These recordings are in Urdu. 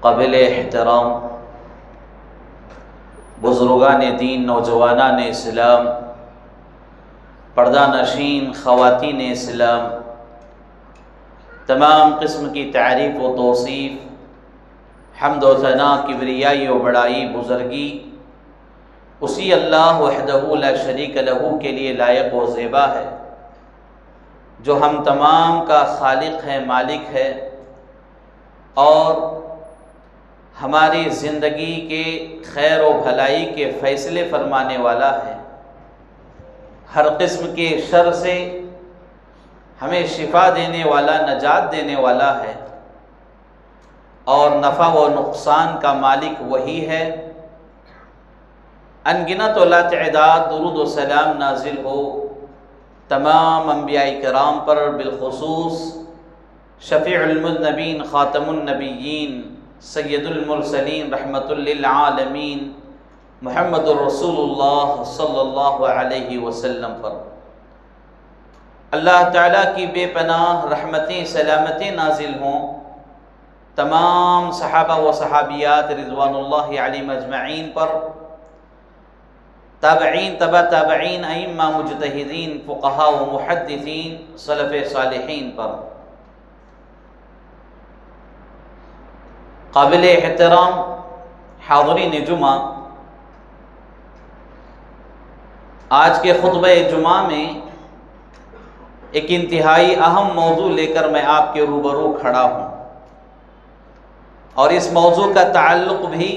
قابل احترام بزرگان دین، نوجوانان اسلام، پردہ نشین خواتین اسلام، تمام قسم کی تعریف و توصیف، حمد و ثنا، کبریائی و بڑائی، بزرگی اسی اللہ وحدہ لا شریک لہ کے لیے لائق و زیبا ہے، جو ہم تمام کا خالق ہے، مالک ہے، اور ہماری زندگی کے خیر و بھلائی کے فیصلے فرمانے والا ہے۔ ہر قسم کے شر سے ہمیں شفا دینے والا، نجات دینے والا ہے، اور نفع و نقصان کا مالک وہی ہے۔ انگنت و لا تعداد درود و سلام نازل ہو تمام انبیاء کرام پر، بالخصوص شفیع المذنبین، خاتم النبیین، سید المرسلین، رحمت للعالمین، محمد الرسول اللہ صلی اللہ علیہ وسلم پر۔ اللہ تعالیٰ کی بے پناہ رحمتیں، سلامتیں نازل ہوں تمام صحابہ و صحابیات رضوان اللہ علیہم اجمعین پر، تابعین، تبع تابعین، ائمہ، مجتہدین، فقہاء و محدثین، سلف صالحین پر۔ قابل احترام حاضرین جمعہ، آج کے خطبہ جمعہ میں ایک انتہائی اہم موضوع لے کر میں آپ کے روبرو کھڑا ہوں، اور اس موضوع کا تعلق بھی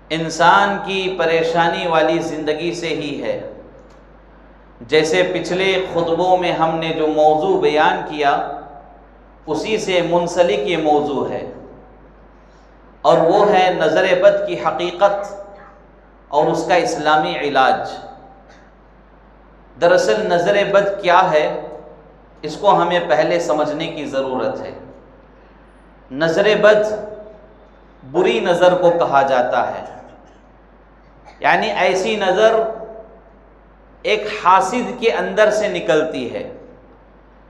انسان کی پریشانی والی زندگی سے ہی ہے۔ جیسے پچھلے خطبوں میں ہم نے جو موضوع بیان کیا اسی سے منسلک یہ موضوع ہے، اور وہ ہے نظر بد کی حقیقت اور اس کا اسلامی علاج۔ دراصل نظر بد کیا ہے، اس کو ہمیں پہلے سمجھنے کی ضرورت ہے۔ نظر بد بری نظر کو کہا جاتا ہے، یعنی ایسی نظر ایک حاسد کے اندر سے نکلتی ہے۔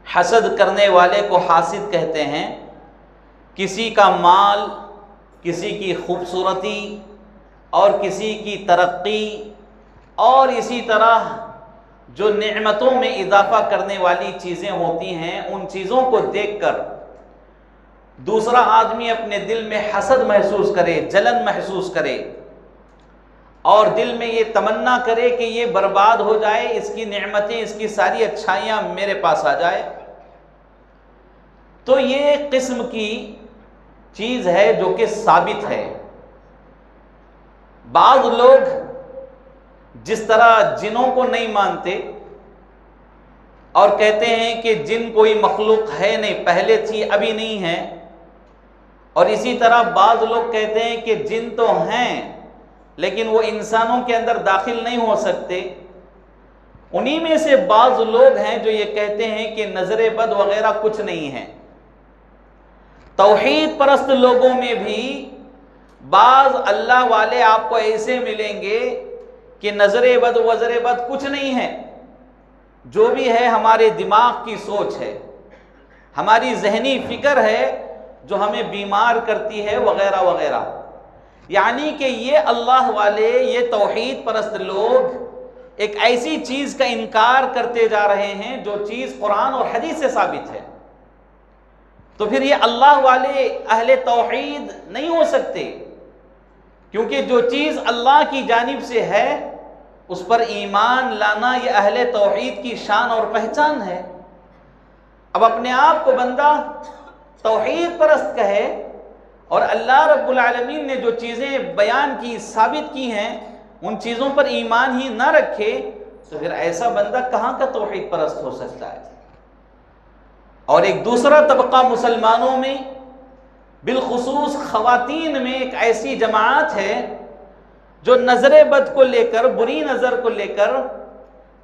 حسد کرنے والے کو حاسد کہتے ہیں۔ کسی کا مال، کسی کی خوبصورتی اور کسی کی ترقی اور اسی طرح جو نعمتوں میں اضافہ کرنے والی چیزیں ہوتی ہیں، ان چیزوں کو دیکھ کر دوسرا آدمی اپنے دل میں حسد محسوس کرے، جلن محسوس کرے، اور دل میں یہ تمنا کرے کہ یہ برباد ہو جائے، اس کی نعمتیں، اس کی ساری اچھائیاں میرے پاس آ جائے، تو یہ ایک قسم کی چیز ہے جو کہ ثابت ہے۔ بعض لوگ جس طرح جنوں کو نہیں مانتے اور کہتے ہیں کہ جن کوئی مخلوق ہے نہیں، پہلے تھی ابھی نہیں ہے، اور اسی طرح بعض لوگ کہتے ہیں کہ جن تو ہیں لیکن وہ انسانوں کے اندر داخل نہیں ہو سکتے، انہی میں سے بعض لوگ ہیں جو یہ کہتے ہیں کہ نظر بد وغیرہ کچھ نہیں ہے۔ توحید پرست لوگوں میں بھی بعض اللہ والے آپ کو ایسے ملیں گے کہ نظر بد وزر بد کچھ نہیں ہے، جو بھی ہے ہمارے دماغ کی سوچ ہے، ہماری ذہنی فکر ہے جو ہمیں بیمار کرتی ہے، وغیرہ وغیرہ۔ یعنی کہ یہ اللہ والے، یہ توحید پرست لوگ ایک ایسی چیز کا انکار کرتے جا رہے ہیں جو چیز قرآن اور حدیث سے ثابت ہے۔ تو پھر یہ اللہ والے اہل توحید نہیں ہو سکتے، کیونکہ جو چیز اللہ کی جانب سے ہے اس پر ایمان لانا یہ اہل توحید کی شان اور پہچان ہے۔ اب اپنے آپ کو بندہ توحید پرست کہے اور اللہ رب العالمین نے جو چیزیں بیان کی، ثابت کی ہیں، ان چیزوں پر ایمان ہی نہ رکھے، تو پھر ایسا بندہ کہاں کا توحید پرست ہو سکتا ہے؟ اور ایک دوسرا طبقہ مسلمانوں میں، بالخصوص خواتین میں، ایک ایسی جماعت ہے جو نظر بد کو لے کر، بری نظر کو لے کر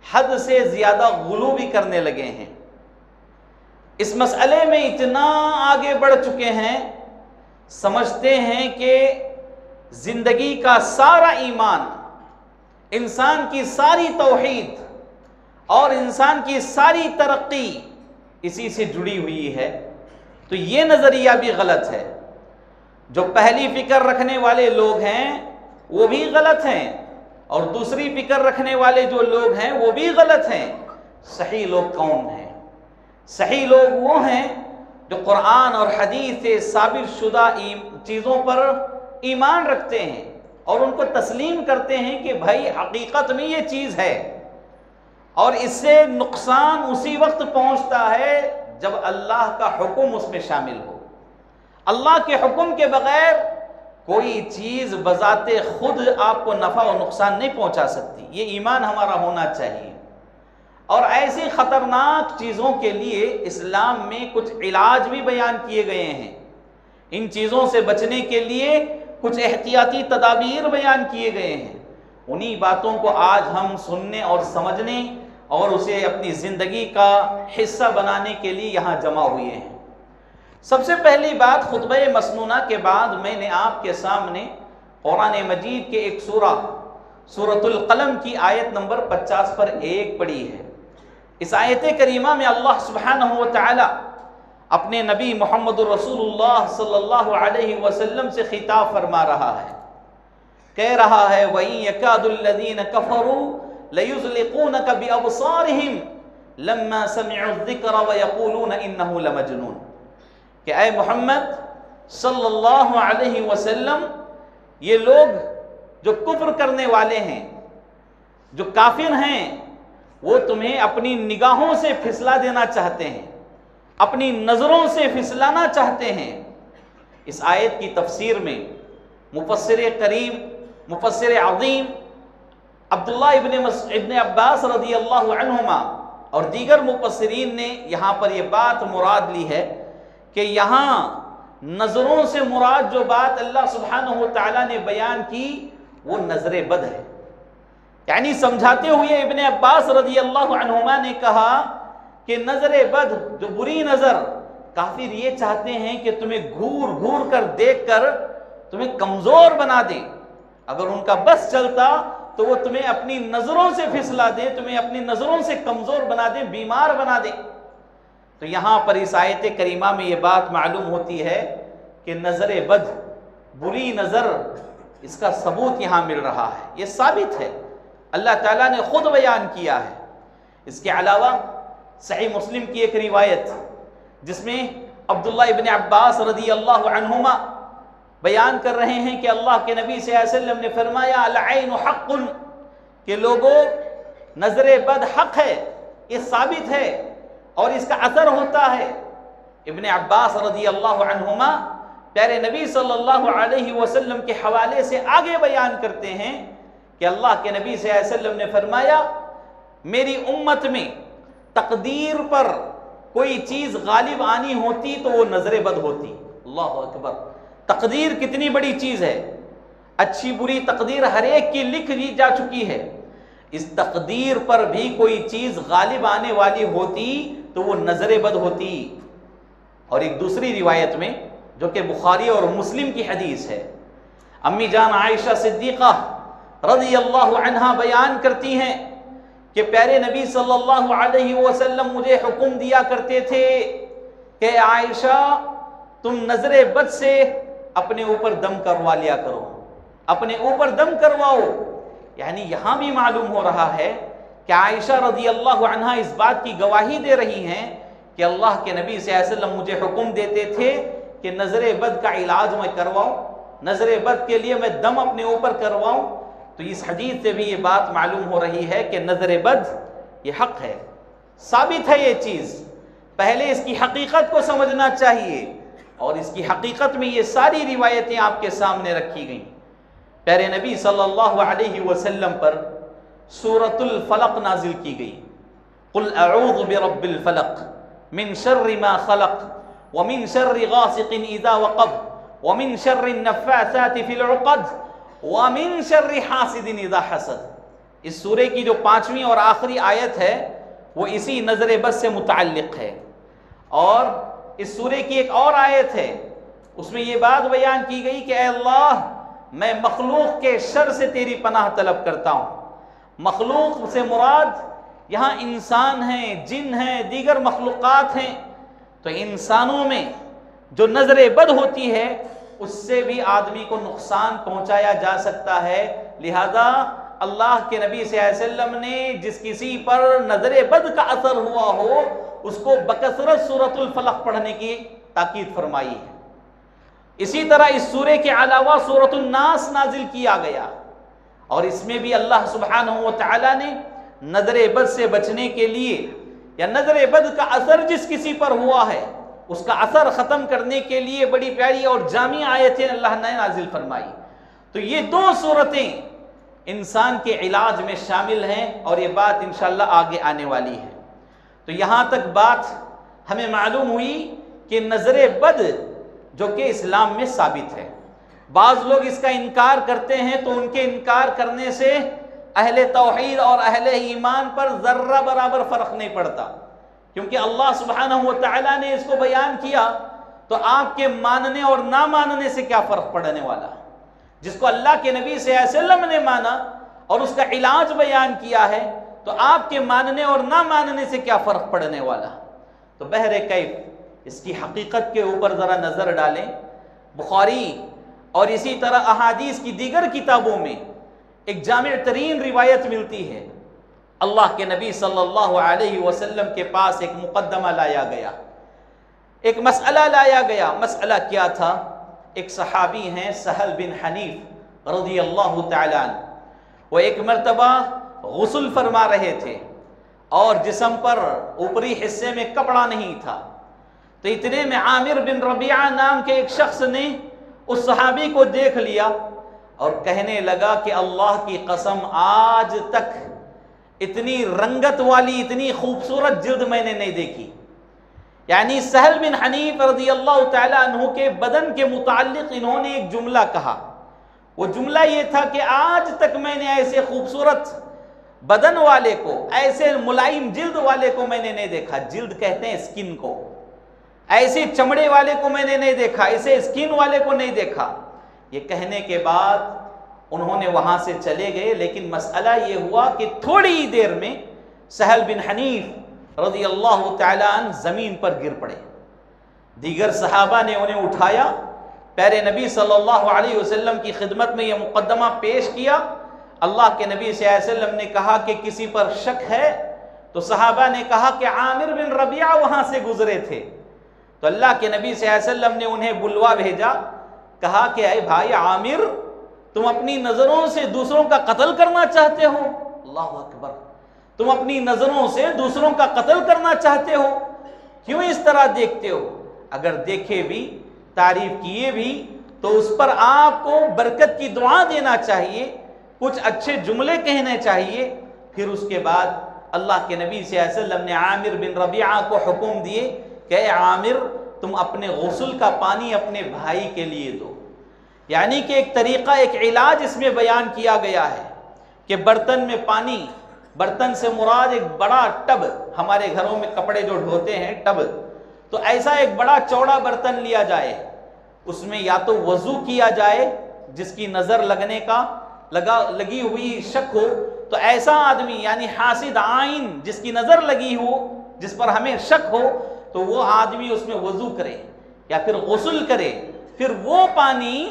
حد سے زیادہ غلو بھی کرنے لگے ہیں۔ اس مسئلے میں اتنا آگے بڑھ چکے ہیں، سمجھتے ہیں کہ زندگی کا سارا ایمان، انسان کی ساری توحید اور انسان کی ساری ترقی اسی سے جڑی ہوئی ہے۔ تو یہ نظریہ بھی غلط ہے۔ جو پہلی فکر رکھنے والے لوگ ہیں وہ بھی غلط ہیں، اور دوسری فکر رکھنے والے جو لوگ ہیں وہ بھی غلط ہیں۔ صحیح لوگ کون ہیں؟ صحیح لوگ وہ ہیں جو قرآن اور حدیث سے ثابت شدہ چیزوں پر ایمان رکھتے ہیں اور ان کو تسلیم کرتے ہیں کہ بھائی حقیقت میں یہ چیز ہے، اور اس سے نقصان اسی وقت پہنچتا ہے جب اللہ کا حکم اس میں شامل ہو۔ اللہ کے حکم کے بغیر کوئی چیز بذات خود آپ کو نفع و نقصان نہیں پہنچا سکتی، یہ ایمان ہمارا ہونا چاہیے۔ اور ایسی خطرناک چیزوں کے لیے اسلام میں کچھ علاج بھی بیان کیے گئے ہیں، ان چیزوں سے بچنے کے لیے کچھ احتیاطی تدابیر بیان کیے گئے ہیں۔ انہی باتوں کو آج ہم سننے اور سمجھنے اور اسے اپنی زندگی کا حصہ بنانے کے لیے یہاں جمع ہوئے ہیں۔ سب سے پہلی بات، خطبہ مسنونہ کے بعد میں نے آپ کے سامنے قرآن مجید کے ایک سورۃ القلم کی آیت نمبر 50 پر 1 پڑھی ہے۔ اس آیت کریمہ میں اللہ سبحانہ و تعالی اپنے نبی محمد رسول اللہ صلی اللہ علیہ وسلم سے خطاب فرما رہا ہے، کہہ رہا ہے وَإِن يَكَادُ الَّذِينَ كَفَرُوا لَيُزْلِقُونَكَ بِأَبْصَارِهِمْ لَمَّا سَمِعُوا الذِّكْرَ وَيَقُولُونَ إِنَّهُ لَمَجْنُونَ، کہ اے محمد صلی اللہ علیہ وسلم، یہ لوگ جو کفر کرنے والے ہیں، جو کافر ہیں، وہ تمہیں اپنی نگاہوں سے پھسلا دینا چاہتے ہیں، اپنی نظروں سے پھسلانا چاہتے ہیں۔ اس آیت کی تفسیر میں مفسر کریم، مفسر عظیم عبداللہ ابن عباس رضی اللہ عنہما اور دیگر مفسرین نے یہاں پر یہ بات مراد لی ہے کہ یہاں نظروں سے مراد جو بات اللہ سبحانہ و تعالیٰ نے بیان کی وہ نظر بد ہے۔ یعنی سمجھاتے ہوئے ابن عباس رضی اللہ عنہما نے کہا کہ نظر بد، جو بری نظر، کافر یہ چاہتے ہیں کہ تمہیں گھور گھور کر دیکھ کر تمہیں کمزور بنا دیں۔ اگر ان کا بس چلتا تو وہ تمہیں اپنی نظروں سے پھسلا دیں، تمہیں اپنی نظروں سے کمزور بنا دیں، بیمار بنا دیں۔ تو یہاں پر اس آیت کریمہ میں یہ بات معلوم ہوتی ہے کہ نظر بد، بری نظر، اس کا ثبوت یہاں مل رہا ہے، یہ ثابت ہے، اللہ تعالیٰ نے خود بیان کیا ہے۔ اس کے علاوہ صحیح مسلم کی ایک روایت جس میں عبداللہ ابن عباس رضی اللہ عنہما بیان کر رہے ہیں کہ اللہ کے نبی صلی اللہ علیہ وسلم نے فرمایا العین حق، کہ لوگوں نظر بد حق ہے، یہ ثابت ہے اور اس کا اثر ہوتا ہے۔ ابن عباس رضی اللہ عنہما پیارے نبی صلی اللہ علیہ وسلم کے حوالے سے آگے بیان کرتے ہیں کہ اللہ کے نبی صلی اللہ علیہ وسلم نے فرمایا میری امت میں تقدیر پر کوئی چیز غالب آنی ہوتی تو وہ نظر بد ہوتی۔ اللہ اکبر، تقدیر کتنی بڑی چیز ہے، اچھی بری تقدیر ہر ایک کی لکھ دی جا چکی ہے، اس تقدیر پر بھی کوئی چیز غالب آنے والی ہوتی تو وہ نظر بد ہوتی۔ اور ایک دوسری روایت میں جو کہ بخاری اور مسلم کی حدیث ہے، امی جان عائشہ صدیقہ رضی اللہ عنہا بیان کرتی ہیں کہ پیارے نبی صلی اللہ علیہ وسلم مجھے حکم دیا کرتے تھے کہ عائشہ تم نظر بد سے اپنے اوپر دم کروا لیا کرو، اپنے اوپر دم کرواؤ۔ یعنی یہاں بھی معلوم ہو رہا ہے کہ عائشہ رضی اللہ عنہا اس بات کی گواہی دے رہی ہیں کہ اللہ کے نبی صلی اللہ علیہ وسلم مجھے حکم دیتے تھے کہ نظر بد کا علاج میں کرواؤں، نظر بد کے لیے میں دم اپنے اوپر کرواؤں۔ تو اس حدیث سے بھی یہ بات معلوم ہو رہی ہے کہ نظر بد یہ حق ہے، ثابت ہے یہ چیز۔ پہلے اس کی حقیقت کو سمجھنا چاہیے، اور اس کی حقیقت میں یہ ساری روایتیں آپ کے سامنے رکھی گئیں۔ پیارے نبی صلی اللہ علیہ وسلم پر سورۃ الفلق نازل کی گئی، قل اعوذ برب الفلق من شر ما خلق ومن شر غاسق اذا وقب ومن شر النفاثات في العقد ومن شر حاسد اذا حسد۔ اس سورے کی جو 5ویں اور آخری آیت ہے وہ اسی نظر بد سے متعلق ہے، اور اس سورے کی ایک اور آیت ہے اس میں یہ بات بیان کی گئی کہ اے اللہ میں مخلوق کے شر سے تیری پناہ طلب کرتا ہوں۔ مخلوق سے مراد یہاں انسان ہیں، جن ہیں، دیگر مخلوقات ہیں۔ تو انسانوں میں جو نظر بد ہوتی ہے اس سے بھی آدمی کو نقصان پہنچایا جا سکتا ہے۔ لہذا اللہ کے نبی صلی اللہ علیہ وسلم نے جس کسی پر نظر بد کا اثر ہوا ہو اس کو بکثرت سورۃ الفلق پڑھنے کی تاکید فرمائی ہے۔ اسی طرح اس سورے کے علاوہ سورۃ الناس نازل کیا گیا، اور اس میں بھی اللہ سبحانہ و تعالی نے نظر بد سے بچنے کے لیے یا نظر بد کا اثر جس کسی پر ہوا ہے اس کا اثر ختم کرنے کے لیے بڑی پیاری اور جامع آیتیں اللہ نے نازل فرمائی۔ تو یہ دو صورتیں انسان کے علاج میں شامل ہیں، اور یہ بات انشاءاللہ آگے آنے والی ہے۔ تو یہاں تک بات ہمیں معلوم ہوئی کہ نظر بد جو کہ اسلام میں ثابت ہے۔ بعض لوگ اس کا انکار کرتے ہیں تو ان کے انکار کرنے سے اہل توحید اور اہل ایمان پر ذرہ برابر فرق نہیں پڑتا، کیونکہ اللہ سبحانہ و تعالیٰ نے اس کو بیان کیا تو آپ کے ماننے اور نہ ماننے سے کیا فرق پڑنے والا؟ جس کو اللہ کے نبی صلی اللہ علیہ وسلم نے مانا اور اس کا علاج بیان کیا ہے تو آپ کے ماننے اور نہ ماننے سے کیا فرق پڑنے والا؟ تو بہرکیف اس کی حقیقت کے اوپر ذرا نظر ڈالیں۔ بخاری اور اسی طرح احادیث کی دیگر کتابوں میں ایک جامع ترین روایت ملتی ہے۔ اللہ کے نبی صلی اللہ علیہ وسلم کے پاس ایک مقدمہ لایا گیا، ایک مسئلہ لایا گیا۔ مسئلہ کیا تھا؟ ایک صحابی ہیں سہل بن حنیف رضی اللہ تعالیٰ عنہ، وہ ایک مرتبہ غسل فرما رہے تھے اور جسم پر اوپری حصے میں کپڑا نہیں تھا، تو اتنے میں عامر بن ربیعہ نام کے ایک شخص نے اس صحابی کو دیکھ لیا اور کہنے لگا کہ اللہ کی قسم آج تک اتنی رنگت والی اتنی خوبصورت جلد میں نے نہیں دیکھی۔ یعنی سہل بن حنیف رضی اللہ تعالیٰ عنہ کے بدن کے متعلق انہوں نے ایک جملہ کہا، وہ جملہ یہ تھا کہ آج تک میں نے ایسے خوبصورت بدن والے کو، ایسے ملائم جلد والے کو میں نے نہیں دیکھا۔ جلد کہتے ہیں سکن کو، ایسے چمڑے والے کو میں نے نہیں دیکھا، ایسے سکن والے کو نہیں دیکھا۔ یہ کہنے کے بعد انہوں نے وہاں سے چلے گئے، لیکن مسئلہ یہ ہوا کہ تھوڑی دیر میں سہل بن حنیف رضی اللہ تعالیٰ عنہ زمین پر گر پڑے۔ دیگر صحابہ نے انہیں اٹھایا، پیارے نبی صلی اللہ علیہ وسلم کی خدمت میں یہ مقدمہ پیش کیا۔ اللہ کے نبی صلی اللہ علیہ وسلم نے کہا کہ کسی پر شک ہے؟ تو صحابہ نے کہا کہ عامر بن ربیعہ وہاں سے گزرے تھے۔ تو اللہ کے نبی صلی اللہ علیہ وسلم نے انہیں بلوا بھیجا، کہا کہ اے بھائی عامر، تم اپنی نظروں سے دوسروں کا قتل کرنا چاہتے ہو؟ اللہ اکبر، تم اپنی نظروں سے دوسروں کا قتل کرنا چاہتے ہو؟ کیوں اس طرح دیکھتے ہو؟ اگر دیکھے بھی، تعریف کیے بھی، تو اس پر آپ کو برکت کی دعا دینا چاہیے، کچھ اچھے جملے کہنے چاہیے۔ پھر اس کے بعد اللہ کے نبی صلی اللہ علیہ وسلم نے عامر بن ربیعہ کو حکم دیے کہ اے عامر، تم اپنے غسل کا پانی اپنے بھائی کے لیے دو۔ یعنی کہ ایک طریقہ، ایک علاج اس میں بیان کیا گیا ہے کہ برتن میں پانی، برتن سے مراد ایک بڑا ٹب، ہمارے گھروں میں کپڑے جو دھوتے ہیں ٹب، تو ایسا ایک بڑا چوڑا برتن لیا جائے، اس میں یا تو وضو کیا جائے، جس کی نظر لگنے کا لگی ہوئی شک ہو تو ایسا آدمی یعنی حاسد عائن جس کی نظر لگی ہو، جس پر ہمیں شک ہو، تو وہ آدمی اس میں وضو کرے یا پھر غسل کرے، پھر وہ پانی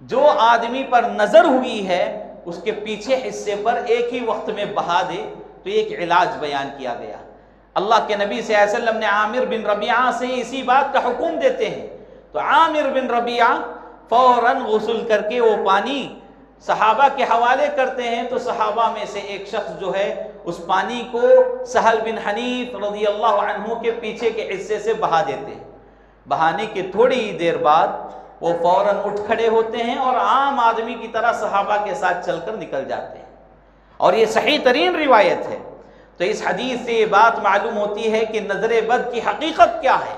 جو آدمی پر نظر ہوئی ہے اس کے پیچھے حصے پر ایک ہی وقت میں بہا دے۔ تو ایک علاج بیان کیا گیا۔ اللہ کے نبی صلی اللہ علیہ وسلم نے عامر بن ربیعہ سے اسی بات کا حکم دیتے ہیں، تو عامر بن ربیعہ فوراً غسل کر کے وہ پانی صحابہ کے حوالے کرتے ہیں، تو صحابہ میں سے ایک شخص جو ہے اس پانی کو سہل بن حنیف رضی اللہ عنہ کے پیچھے کے حصے سے بہا دیتے ہیں۔ بہانے کے تھوڑی ہی دیر بعد وہ فوراً اٹھ کھڑے ہوتے ہیں اور عام آدمی کی طرح صحابہ کے ساتھ چل کر نکل جاتے ہیں، اور یہ صحیح ترین روایت ہے۔ تو اس حدیث سے یہ بات معلوم ہوتی ہے کہ نظر بد کی حقیقت کیا ہے،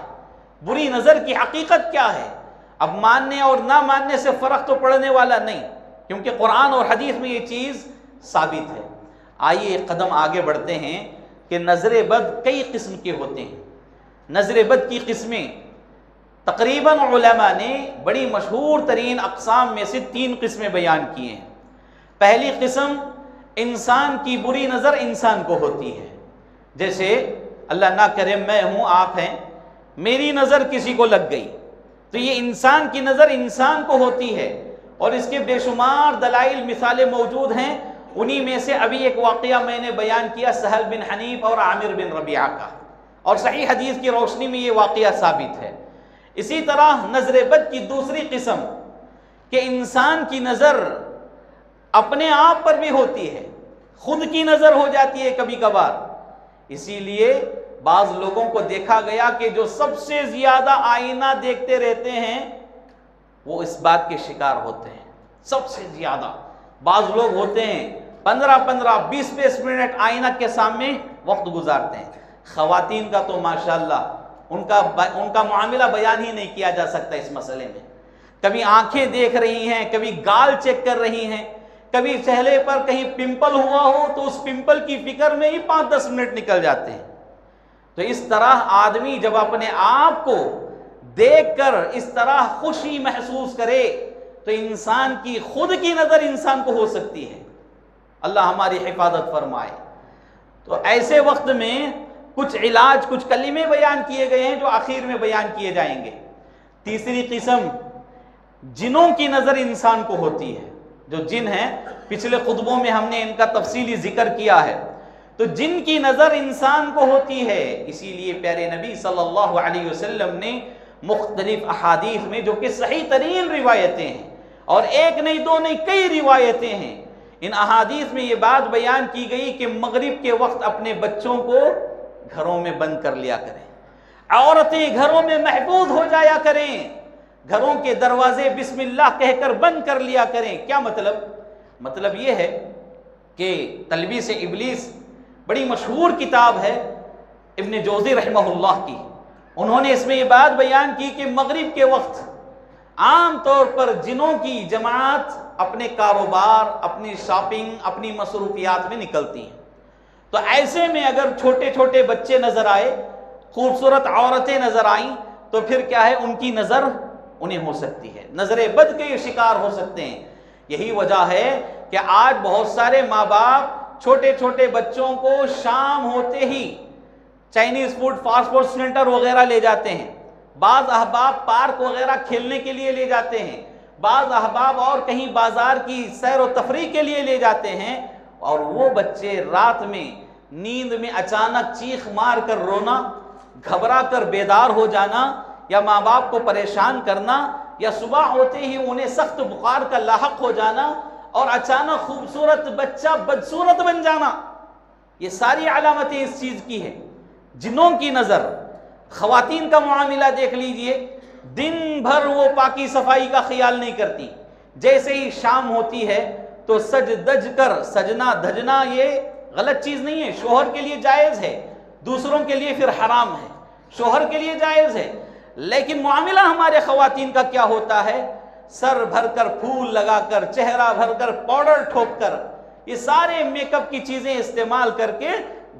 بری نظر کی حقیقت کیا ہے۔ اب ماننے اور نہ ماننے سے فرق تو پڑنے والا نہیں، کیونکہ قرآن اور حدیث میں یہ چیز ثابت ہے۔ آئیے ایک قدم آگے بڑھتے ہیں کہ نظر بد کئی قسم کے ہوتے ہیں۔ نظر بد کی قسمیں تقریباً علماء نے بڑی مشہور ترین اقسام میں سے 3 قسمیں بیان کی ہیں۔ پہلی قسم، انسان کی بری نظر انسان کو ہوتی ہے، جیسے اللہ نہ کرے میں ہوں، آپ ہیں، میری نظر کسی کو لگ گئی، تو تو یہ انسان کی نظر انسان کو ہوتی ہے، اور اس کے بے شمار دلائل مثالیں موجود ہیں۔ انہی میں سے ابھی ایک واقعہ میں نے بیان کیا سہل بن حنیف اور عامر بن ربیعہ کا، اور صحیح حدیث کی روشنی میں یہ واقعہ ثابت ہے۔ اسی طرح نظر بد کی دوسری قسم کہ انسان کی نظر اپنے آپ پر بھی ہوتی ہے، خود کی نظر ہو جاتی ہے کبھی کبھار۔ اسی لیے بعض لوگوں کو دیکھا گیا کہ جو سب سے زیادہ آئینہ دیکھتے رہتے ہیں وہ اس بات کے شکار ہوتے ہیں، سب سے زیادہ۔ بعض لوگ ہوتے ہیں 15-15 20-20 منٹ آئینہ کے سامنے وقت گزارتے ہیں۔ خواتین کا تو ماشاءاللہ ان کا معاملہ بیان ہی نہیں کیا جا سکتا اس مسئلے میں۔ کبھی آنکھیں دیکھ رہی ہیں، کبھی گال چیک کر رہی ہیں، کبھی چہرے پر کہیں پمپل ہوا ہو تو اس پمپل کی فکر میں ہی 5-10 منٹ نکل جاتے ہیں۔ تو اس طرح آدمی جب اپنے آپ کو دیکھ کر اس طرح خوشی محسوس کرے تو انسان کی خود کی نظر انسان کو ہو سکتی ہے۔ اللہ ہماری حفاظت فرمائے۔ تو ایسے وقت میں کچھ علاج، کچھ کلمے بیان کیے گئے ہیں جو آخر میں بیان کیے جائیں گے۔ تیسری قسم، جنوں کی نظر انسان کو ہوتی ہے۔ جو جن ہیں، پچھلے خطبوں میں ہم نے ان کا تفصیلی ذکر کیا ہے۔ تو جن کی نظر انسان کو ہوتی ہے، اسی لیے پیارے نبی صلی اللہ علیہ وسلم نے مختلف احادیث میں، جو کہ صحیح ترین روایتیں ہیں، اور ایک نہیں دو نہیں کئی روایتیں ہیں، ان احادیث میں یہ بات بیان کی گئی کہ مغرب کے وقت اپنے بچوں کو گھروں میں بند کر لیا کریں، عورتیں گھروں میں محفوظ ہو جایا کریں، گھروں کے دروازے بسم اللہ کہہ کر بند کر لیا کریں۔ کیا مطلب؟ مطلب یہ ہے کہ تلبیس ابلیس بڑی مشہور کتاب ہے ابن جوزی رحمہ اللہ کی، انہوں نے اس میں یہ بات بیان کی کہ مغرب کے وقت عام طور پر جنوں کی جماعت اپنے کاروبار، اپنی شاپنگ، اپنی مصروفیات میں نکلتی ہیں۔ تو ایسے میں اگر چھوٹے چھوٹے بچے نظر آئے، خوبصورت عورتیں نظر آئیں، تو پھر کیا ہے، ان کی نظر انہیں ہو سکتی ہے، نظر بد کے شکار ہو سکتے ہیں۔ یہی وجہ ہے کہ آج بہت سارے ماں باپ چھوٹے چھوٹے بچوں کو شام ہوتے ہی Chinese food, fast food centre وغیرہ لے جاتے ہیں، بعض احباب پارک وغیرہ کھیلنے کے لیے لے جاتے ہیں، بعض احباب اور کہیں بازار کی سیر و تفریح کے لیے لے جاتے ہیں، اور وہ بچے رات میں نیند میں اچانک چیخ مار کر رونا، گھبرا کر بیدار ہو جانا، یا ماں باپ کو پریشان کرنا، یا صبح ہوتے ہی انہیں سخت بخار کا لاحق ہو جانا، اور اچانک خوبصورت بچہ بدصورت بن جانا، یہ ساری علامتیں اس چیز کی ہے، جنوں کی نظر۔ خواتین کا معاملہ دیکھ لیجئے، دن بھر وہ پاکی صفائی کا خیال نہیں کرتی، جیسے ہی شام ہوتی ہے تو سج دج کر، سجنا دھجنا یہ غلط چیز نہیں ہے، شوہر کے لیے جائز ہے، دوسروں کے لیے پھر حرام ہے، شوہر کے لیے جائز ہے، لیکن معاملہ ہمارے خواتین کا کیا ہوتا ہے، سر بھر کر پھول لگا کر، چہرہ بھر کر پاؤڈر ٹھوک کر، یہ سارے میک اپ کی چیزیں استعمال کر کے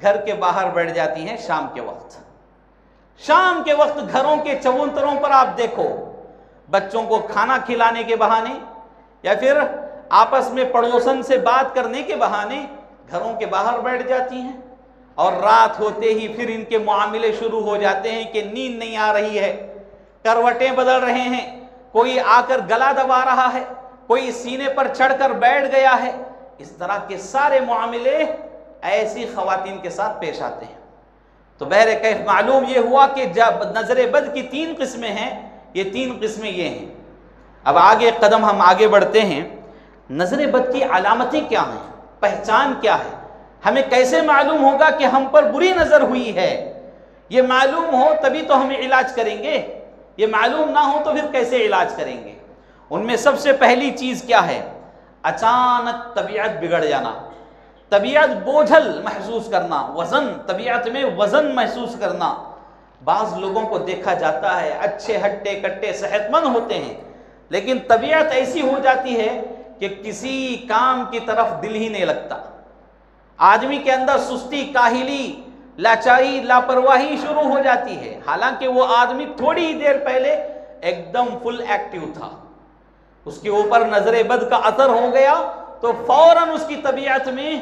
گھر کے باہر بیٹھ جاتی ہیں شام کے وقت۔ شام کے وقت گھروں کے چبوتروں پر آپ دیکھو، بچوں کو کھانا کھلانے کے بہانے یا پھر آپس میں پڑوسن سے بات کرنے کے بہانے گھروں کے باہر بیٹھ جاتی ہیں، اور رات ہوتے ہی پھر ان کے معاملے شروع ہو جاتے ہیں کہ نیند نہیں آ رہی ہے، کروٹیں بدل رہے ہیں، کوئی آ کر گلا دبا رہا ہے، کوئی سینے پر چڑھ کر بیٹھ گیا ہے، اس طرح کے سارے معاملے ایسی خواتین کے ساتھ پیش آتے ہیں۔ تو بہرکیف معلوم یہ ہوا کہ جب نظر بد کی 3 قسمیں ہیں، یہ 3 قسمیں یہ ہیں۔ اب آگے قدم ہم آگے بڑھتے ہیں، نظر بد کی علامتیں کیا ہیں، پہچان کیا ہے، ہمیں کیسے معلوم ہوگا کہ ہم پر بری نظر ہوئی ہے؟ یہ معلوم ہو تبھی تو ہمیں علاج کریں گے، یہ معلوم نہ ہو تو پھر کیسے علاج کریں گے؟ ان میں سب سے پہلی چیز کیا ہے؟ اچانک طبیعت بگڑ جانا، طبیعت بوجھل محسوس کرنا، وزن، طبیعت میں وزن محسوس کرنا۔ بعض لوگوں کو دیکھا جاتا ہے اچھے ہٹے کٹے صحت مند ہوتے ہیں، لیکن طبیعت ایسی ہو جاتی ہے کہ کسی کام کی طرف دل ہی نہیں لگتا، آدمی کے اندر سستی، کاہلی، لاچاری، لاپرواہی شروع ہو جاتی ہے، حالانکہ وہ آدمی تھوڑی ہی دیر پہلے ایک دم فل ایکٹیو تھا، اس کے اوپر نظر بد کا اثر ہو گیا تو فوراً اس کی طبیعت میں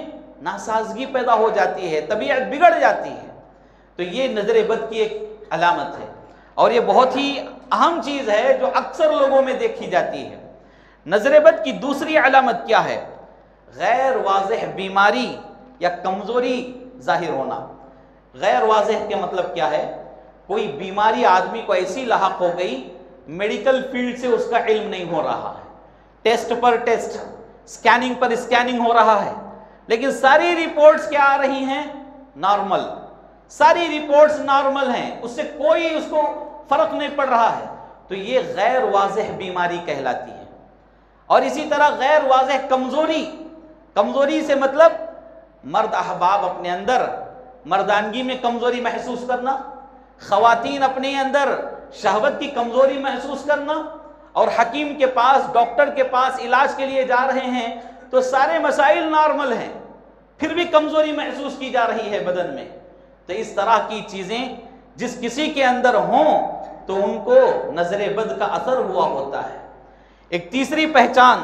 ناسازگی پیدا ہو جاتی ہے، طبیعت بگڑ جاتی ہے۔ تو یہ نظر بد کی ایک علامت ہے، اور یہ بہت ہی اہم چیز ہے جو اکثر لوگوں میں دیکھی جاتی ہے۔ نظر بد کی دوسری علامت کیا ہے؟ غیر واضح بیماری یا کمزوری ظاہر ہونا۔ غیر واضح کے مطلب کیا ہے؟ کوئی بیماری آدمی کو ایسی لاحق ہو گئی، میڈیکل فیلڈ سے اس کا علم نہیں ہو رہا ہے، ٹیسٹ پر ٹیسٹ، سکیننگ پر سکیننگ ہو رہا ہے، لیکن ساری رپورٹس کیا آ رہی ہیں؟ نارمل۔ ساری رپورٹس نارمل ہیں، اس سے کوئی اس کو فرق نہیں پڑ رہا ہے، تو یہ غیر واضح بیماری کہلاتی ہے۔ اور اسی طرح غیر واضح کمزوری، کمزوری سے مطلب مرد احباب اپنے اندر مردانگی میں کمزوری محسوس کرنا، خواتین اپنے اندر شہوت کی کمزوری محسوس کرنا، اور حکیم کے پاس، ڈاکٹر کے پاس علاج کے لیے جا رہے ہیں تو سارے مسائل نارمل ہیں، پھر بھی کمزوری محسوس کی جا رہی ہے بدن میں۔ تو اس طرح کی چیزیں جس کسی کے اندر ہوں تو ان کو نظر بد کا اثر ہوا ہوتا ہے۔ ایک تیسری پہچان،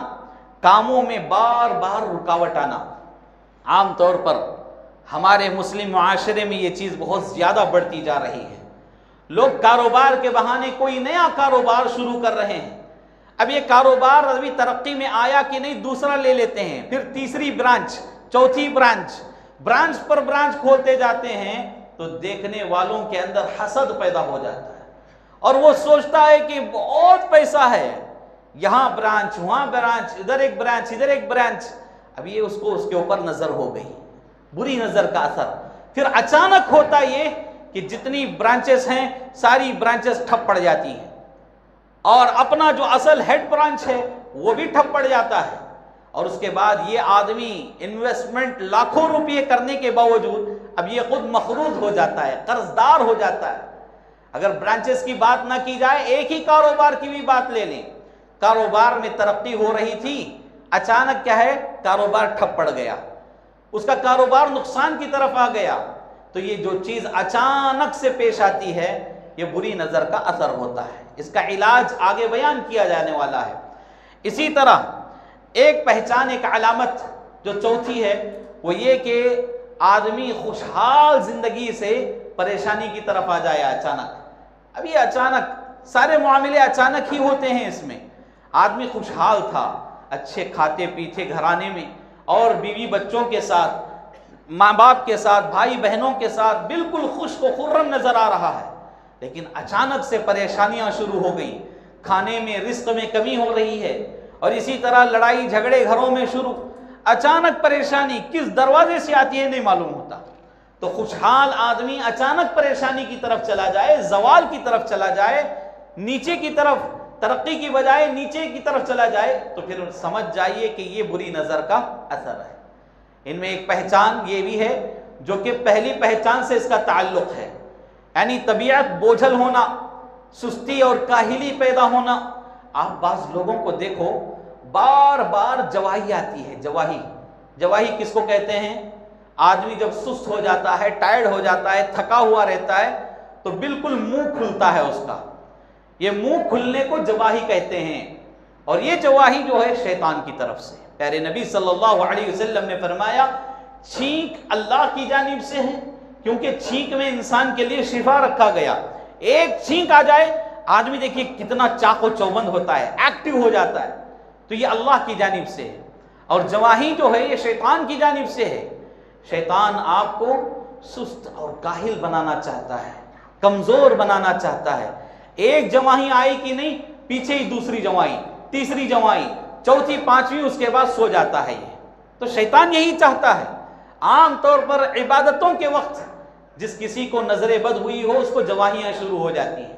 کاموں میں بار بار رکاوٹ آنا۔ عام طور پر ہمارے مسلم معاشرے میں یہ چیز بہت زیادہ بڑھتی جا رہی ہے۔ لوگ کاروبار کے بہانے کوئی نیا کاروبار شروع کر رہے ہیں، اب یہ کاروبار ابھی ترقی میں آیا کہ نہیں، دوسرا لے لیتے ہیں، پھر تیسری برانچ، چوتھی برانچ، برانچ پر برانچ کھولتے جاتے ہیں، تو دیکھنے والوں کے اندر حسد پیدا ہو جاتا ہے، اور وہ سوچتا ہے کہ بہت پیسہ ہے، یہاں برانچ، وہاں برانچ، ادھر ایک برانچ، ادھر ایک برانچ۔ اب یہ اس کو اس کے اوپر نظر ہو گئی، بری نظر کا اثر۔ پھر اچانک ہوتا یہ کہ جتنی برانچز ہیں ساری برانچز ٹھپ پڑ جاتی ہیں، اور اپنا جو اصل ہیڈ برانچ ہے وہ بھی ٹھپ پڑ جاتا ہے، اور اس کے بعد یہ آدمی انویسٹمنٹ لاکھوں روپے کرنے کے باوجود اب یہ خود مقروض ہو جاتا ہے، قرض دار ہو جاتا ہے۔ اگر برانچز کی بات نہ کی جائے، ایک ہی کاروبار کی بھی بات لے لیں، کاروبار میں ترقی ہو رہی تھی، اچانک کیا ہے، کاروبار ٹھپ پڑ گیا، اس کا کاروبار نقصان کی طرف آ گیا، تو یہ جو چیز اچانک سے پیش آتی ہے یہ بری نظر کا اثر ہوتا ہے۔ اس کا علاج آگے بیان کیا جانے والا ہے۔ اسی طرح ایک پہچان، ایک علامت جو چوتھی ہے وہ یہ کہ آدمی خوشحال زندگی سے پریشانی کی طرف آ جائے اچانک۔ اب یہ اچانک سارے معاملے اچانک ہی ہوتے ہیں، اس میں آدمی خوشحال تھا، اچھے کھاتے پیتے گھرانے میں، اور بیوی بچوں کے ساتھ، ماں باپ کے ساتھ، بھائی بہنوں کے ساتھ بالکل خوش و خرم نظر آ رہا ہے، لیکن اچانک سے پریشانیاں شروع ہو گئی، کھانے میں، رزق میں کمی ہو رہی ہے، اور اسی طرح لڑائی جھگڑے گھروں میں شروع، اچانک پریشانی کس دروازے سے آتی ہے نہیں معلوم ہوتا۔ تو خوشحال آدمی اچانک پریشانی کی طرف چلا جائے، زوال کی طرف چلا جائے، نیچے کی طرف، ترقی کی بجائے نیچے کی طرف چلا جائے، تو پھر سمجھ جائیے کہ یہ بری نظر کا اثر ہے۔ ان میں ایک پہچان یہ بھی ہے جو کہ پہلی پہچان سے اس کا تعلق ہے، یعنی طبیعت بوجھل ہونا، سستی اور کاہلی پیدا ہونا۔ آپ بعض لوگوں کو دیکھو بار بار جواہی آتی ہے، جواہی، جواہی کس کو کہتے ہیں؟ آدمی جب سست ہو جاتا ہے، ٹائرڈ ہو جاتا ہے، تھکا ہوا رہتا ہے، تو بالکل منہ کھلتا ہے اس کا، یہ منہ کھلنے کو جواہی کہتے ہیں، اور یہ جواہی جو ہے شیطان کی طرف سے۔ پیارے نبی صلی اللہ علیہ وسلم نے فرمایا چھینک اللہ کی جانب سے ہے، کیونکہ چھینک میں انسان کے لیے شفا رکھا گیا۔ ایک چھینک آ جائے، آدمی دیکھیے کتنا چاق و چوبند ہوتا ہے، ایکٹیو ہو جاتا ہے، تو یہ اللہ کی جانب سے ہے۔ اور جواہی جو ہے یہ شیطان کی جانب سے ہے۔ شیطان آپ کو سست اور کاہل بنانا چاہتا ہے، کمزور بنانا چاہتا ہے۔ ایک جواہی آئی کہ نہیں، پیچھے ہی دوسری جواہی، تیسری جواہی، چوتھی، پانچویں، اس کے بعد سو جاتا ہے۔ یہ تو شیطان یہی چاہتا ہے۔ عام طور پر عبادتوں کے وقت جس کسی کو نظر بد ہوئی ہو اس کو جواہیاں شروع ہو جاتی ہیں،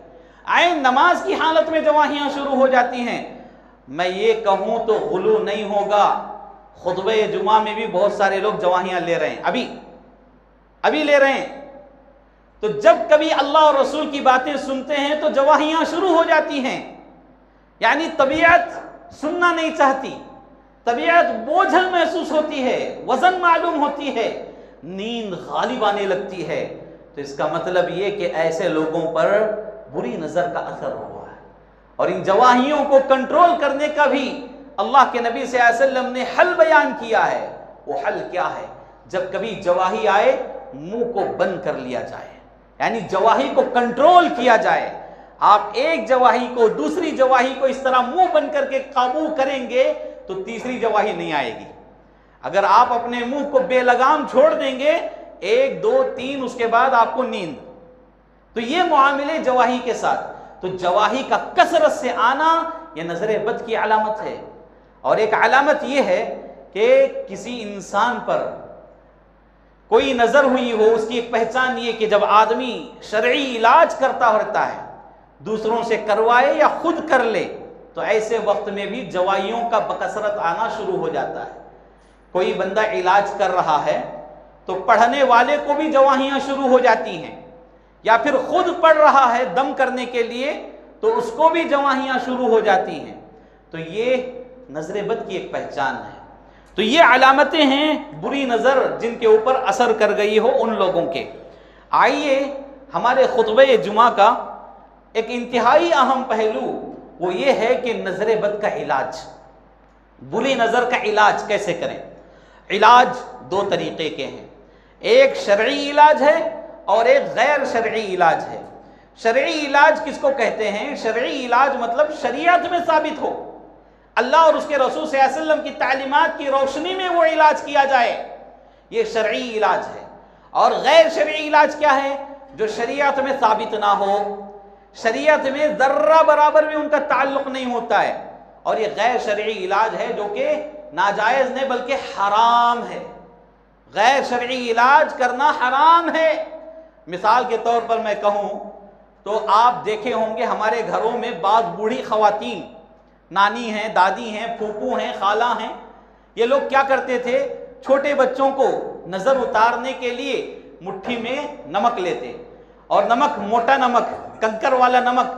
عین نماز کی حالت میں جواہیاں شروع ہو جاتی ہیں۔ میں یہ کہوں تو غلو نہیں ہوگا، خطبہ جمعہ میں بھی بہت سارے لوگ جواہیاں لے رہے ہیں، ابھی لے رہے ہیں۔ تو جب کبھی اللہ اور رسول کی باتیں سنتے ہیں تو جواہیاں شروع ہو جاتی ہیں، یعنی طبیعت سننا نہیں چاہتی، طبیعت بوجھل محسوس ہوتی ہے، وزن معلوم ہوتی ہے، نیند غالب آنے لگتی ہے۔ تو اس کا مطلب یہ کہ ایسے لوگوں پر بری نظر کا اثر ہوا ہے، اور ان جواہیوں کو کنٹرول کرنے کا بھی اللہ کے نبی صلی اللہ علیہ وسلم نے حل بیان کیا ہے۔ وہ حل کیا ہے؟ جب کبھی جواہی آئے منہ کو بند کر لیا جائے، یعنی جواہی کو کنٹرول کیا جائے۔ آپ ایک جواہی کو دوسری جواہی کو اس طرح منہ بن کر کے قابو کریں گے تو تیسری جواہی نہیں آئے گی. اگر آپ اپنے منہ کو بے لگام چھوڑ دیں گے 1 2 3 اس کے بعد آپ کو نیند. تو یہ معاملے جواہی کے ساتھ. تو جواہی کا کثرت سے آنا یہ نظر بد کی علامت ہے. اور ایک علامت یہ ہے کہ کسی انسان پر کوئی نظر ہوئی ہو, اس کی ایک پہچان یہ کہ جب آدمی شرعی علاج کرتا رہتا ہے, دوسروں سے کروائے یا خود کر لے, تو ایسے وقت میں بھی جواہیوں کا بکثرت آنا شروع ہو جاتا ہے. کوئی بندہ علاج کر رہا ہے تو پڑھنے والے کو بھی جواہیاں شروع ہو جاتی ہیں, یا پھر خود پڑھ رہا ہے دم کرنے کے لیے تو اس کو بھی جواہیاں شروع ہو جاتی ہیں. تو یہ نظر بد کی ایک پہچان ہے. تو یہ علامتیں ہیں بری نظر جن کے اوپر اثر کر گئی ہو ان لوگوں کے. آئیے ہمارے خطبہ جمعہ کا ایک انتہائی اہم پہلو وہ یہ ہے کہ نظر بد کا علاج, بری نظر کا علاج کیسے کریں. علاج 2 طریقے کے ہیں, ایک شرعی علاج ہے اور ایک غیر شرعی علاج ہے. شرعی علاج کس کو کہتے ہیں؟ شرعی علاج مطلب شریعت میں ثابت ہو, اللہ اور اس کے رسول صلی اللہ علیہ وسلم کی تعلیمات کی روشنی میں وہ علاج کیا جائے, یہ شرعی علاج ہے. اور غیر شرعی علاج کیا ہے؟ جو شریعت میں ثابت نہ ہو, شریعت میں ذرہ برابر بھی ان کا تعلق نہیں ہوتا ہے, اور یہ غیر شرعی علاج ہے جو کہ ناجائز نہیں بلکہ حرام ہے. غیر شرعی علاج کرنا حرام ہے. مثال کے طور پر میں کہوں تو آپ دیکھے ہوں گے ہمارے گھروں میں بعض بوڑھی خواتین, نانی ہیں, دادی ہیں, پھوپھو ہیں, خالہ ہیں, یہ لوگ کیا کرتے تھے, چھوٹے بچوں کو نظر اتارنے کے لیے مٹھی میں نمک لیتے, اور نمک, موٹا نمک, کنکر والا نمک,